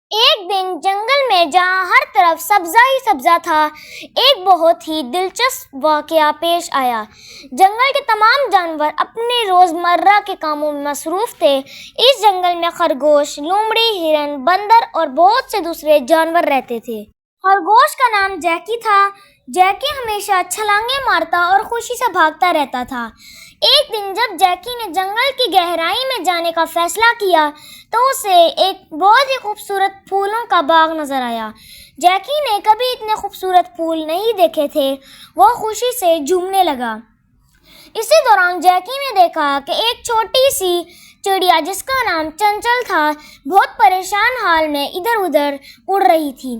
ایک دن جنگل میں جہاں ہر طرف سبزہ ہی سبزہ تھا، ایک بہت ہی دلچسپ واقعہ پیش آیا۔ جنگل کے تمام جانور اپنے روزمرہ کے کاموں میں مصروف تھے۔ اس جنگل میں خرگوش، لومڑی، ہرن، بندر اور بہت سے دوسرے جانور رہتے تھے۔ خرگوش کا نام جیکی تھا۔ جیکی ہمیشہ چھلانگیں مارتا اور خوشی سے بھاگتا رہتا تھا۔ ایک دن جب جیکی نے جنگل کی گہرائی میں جانے کا فیصلہ کیا تو اسے ایک بہت ہی خوبصورت پھولوں کا باغ نظر آیا۔ جیکی نے کبھی اتنے خوبصورت پھول نہیں دیکھے تھے۔ وہ خوشی سے جھومنے لگا۔ اسی دوران جیکی نے دیکھا کہ ایک چھوٹی سی چڑیا جس کا نام چنچل تھا بہت پریشان حال میں ادھر ادھر اڑ رہی تھی۔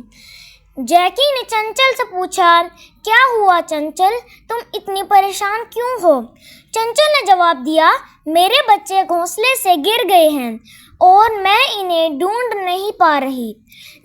جیکی نے چنچل سے پوچھا، کیا ہوا چنچل، تم اتنی پریشان کیوں ہو؟ چنچل نے جواب دیا، میرے بچے گھونسلے سے گر گئے ہیں اور میں انہیں ڈھونڈ نہیں پا رہی۔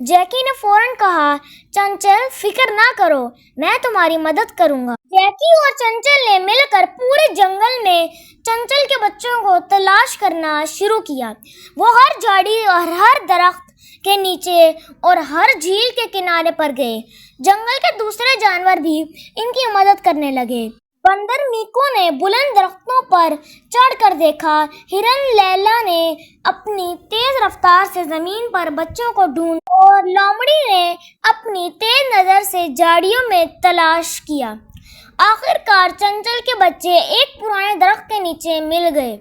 جیکی نے فوراً کہا، چنچل فکر نہ کرو، میں تمہاری مدد کروں گا۔ جیکی اور چنچل نے مل کر پورے جنگل میں چنچل کے بچوں کو تلاش کرنا شروع کیا۔ وہ ہر جھاڑی اور ہر درخت کے نیچے اور ہر جھیل کے کنارے پر گئے۔ جنگل کے دوسرے جانور بھی ان کی مدد کرنے لگے۔ بندر میکو نے بلند درختوں پر چڑھ کر دیکھا۔ ہرن لیلا نے اپنی تیز رفتار سے زمین پر بچوں کو ڈھونڈا اور لومڑی نے اپنی تیز نظر سے جھاڑیوں میں تلاش کیا۔ آخر کار چنچل کے بچے ایک پرانے درخت کے نیچے مل گئے۔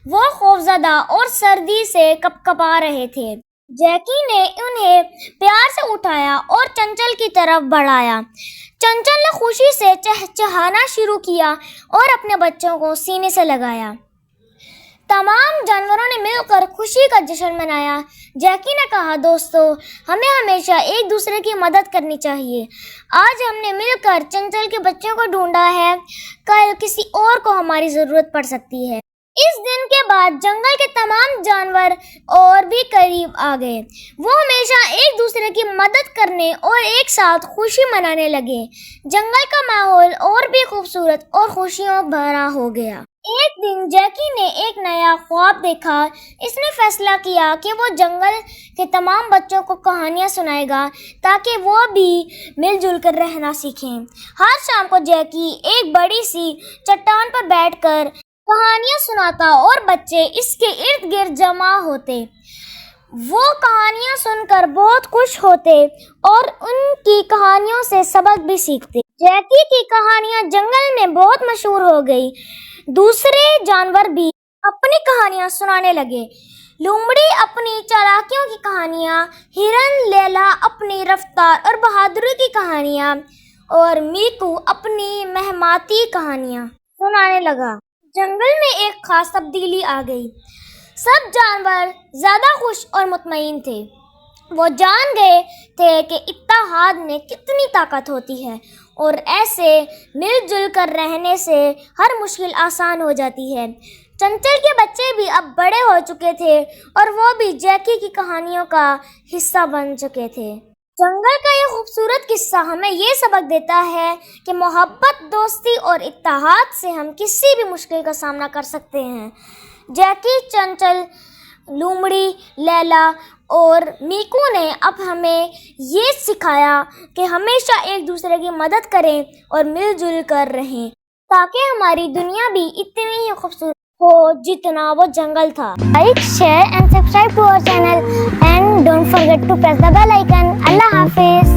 وہ خوفزدہ اور سردی سے کپکپا رہے تھے۔ جیکی نے انہیں پیار سے اٹھایا اور چنچل کی طرف بڑھایا۔ چنچل نے خوشی سے چہچہانا شروع کیا اور اپنے بچوں کو سینے سے لگایا۔ تمام جانوروں نے مل کر خوشی کا جشن منایا۔ جیکی نے کہا، دوستو، ہمیں ہمیشہ ایک دوسرے کی مدد کرنی چاہیے۔ آج ہم نے مل کر چنچل کے بچوں کو ڈھونڈا ہے، کل کسی اور کو ہماری ضرورت پڑ سکتی ہے۔ اس دن کے بعد جنگل کے تمام جانور اور بھی قریب آ گئے۔ وہ ہمیشہ ایک دوسرے کی مدد کرنے اور ایک ساتھ خوشی منانے لگے۔ جنگل کا ماحول اور بھی خوبصورت اور خوشیوں بھرا ہو گیا۔ ایک دن جیکی نے ایک نیا خواب دیکھا۔ اس نے فیصلہ کیا کہ وہ جنگل کے تمام بچوں کو کہانیاں سنائے گا تاکہ وہ بھی مل جل کر رہنا سیکھیں۔ ہر شام کو جیکی ایک بڑی سی چٹان پر بیٹھ کر کہانیاں سناتا اور بچے اس کے ارد گرد جمع ہوتے۔ وہ کہانیاں سن کر بہت خوش ہوتے اور ان کی کہانیوں سے سبق بھی سیکھتے۔ جیکی کی کہانیاں جنگل میں بہت مشہور ہو گئی۔ دوسرے جانور بھی اپنی کہانیاں سنانے لگے۔ لومڑی اپنی چالاکیوں کی کہانیاں، ہرن لیلا اپنی رفتار اور بہادری کی کہانیاں اور میکو اپنی مہماتی کہانیاں سنانے لگا۔ جنگل میں ایک خاص تبدیلی آ گئی۔ سب جانور زیادہ خوش اور مطمئن تھے۔ وہ جان گئے تھے کہ اتحاد میں کتنی طاقت ہوتی ہے اور ایسے مل جل کر رہنے سے ہر مشکل آسان ہو جاتی ہے۔ چنچل کے بچے بھی اب بڑے ہو چکے تھے اور وہ بھی جیکی کی کہانیوں کا حصہ بن چکے تھے۔ جنگل کا یہ خوبصورت قصہ ہمیں یہ سبق دیتا ہے کہ محبت، دوستی اور اتحاد سے ہم کسی بھی مشکل کا سامنا کر سکتے ہیں۔ جیکی، چنچل، لومڑی، لیلا اور میکو نے اب ہمیں یہ سکھایا کہ ہمیشہ ایک دوسرے کی مدد کریں اور مل جل کر رہیں تاکہ ہماری دنیا بھی اتنی ہی خوبصورت ہو جتنا وہ جنگل تھا۔ Like, share and subscribe to our channel and don't forget to press the bell icon. اللہ حافظ۔